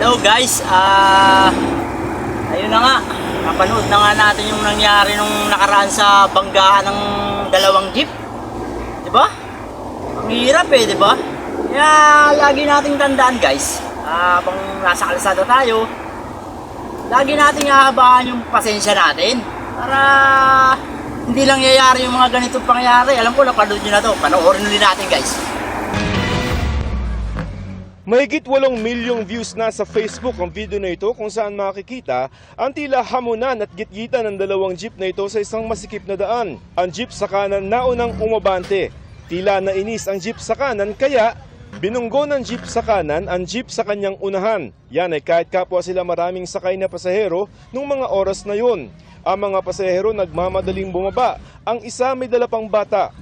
Hello guys, ayun na nga, napanood na nga natin yung nangyari nung nakaraan sa banggaan ng dalawang jeep. Diba? Ang hirap diba? Kaya lagi nating tandaan guys, habang nasa kalsada tayo, lagi nating hahabaan yung pasensya natin para hindi lang yayari yung mga ganitong pangyayari. Alam ko, napanood nyo na to, panoorin ulit natin guys. Mahigit 8 milyong views na sa Facebook ang video na ito kung saan makikita ang tila hamunan at gitgitan ng dalawang jeep na ito sa isang masikip na daan. Ang jeep sa kanan naunang umabante. Tila nainis ang jeep sa kanan kaya binunggo ng jeep sa kanan ang jeep sa kanyang unahan. Yan ay kahit kapwa sila maraming sakay na pasahero nung mga oras na yun. Ang mga pasahero nagmamadaling bumaba. Ang isa may dala pang bata.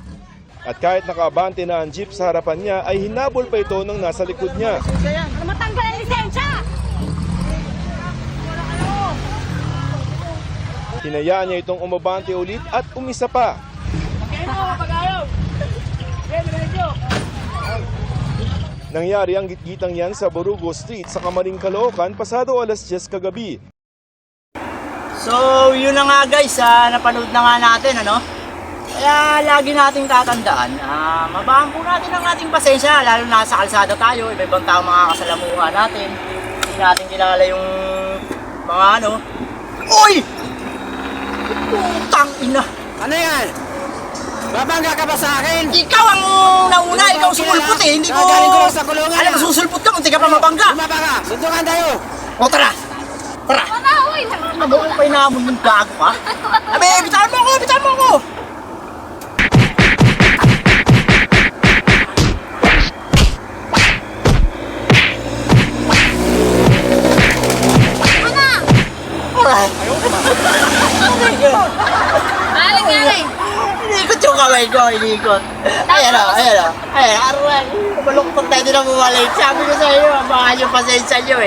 At kahit nakaabante na ang jeep sa harapan niya, ay hinabol pa ito ng nasa likod niya. Matanggal ang lisensya! Hinayaan niya itong umabante ulit at umisa pa. Nangyari ang gitgitang yan sa Borugo Street sa Camarin, Caloocan, pasado alas 10 kagabi. So yun na nga guys, napanood na nga natin Kaya lagi nating tatandaan, mabaan po natin ang ating pasensya, lalo na sa kalsada tayo, iba-ibang tao mga kasalamuha natin. Hindi natin kilala yung mga Uy! Putang ina! Ano yan? Babangga ka ba sa akin? Ikaw ang nauna, ikaw sumulpot hindi ko... Gagaling ko lang sa kulungan. Alam mo, susulpot ka, munti ka pa mabangga. Lumaba ka, sundukan tayo. O tara! Tara! Uy! Nabuhay pa inaamon yung gago ka? Abe, bitawan mo ako! Bitawan mo ako! Alright. Ano nangyari? Inikot yung kamay ko, inikot. Ayan o. Aray, malungkot tayo din ang bumalik. Sabi ko sa iyo, baka yung pasensya nyo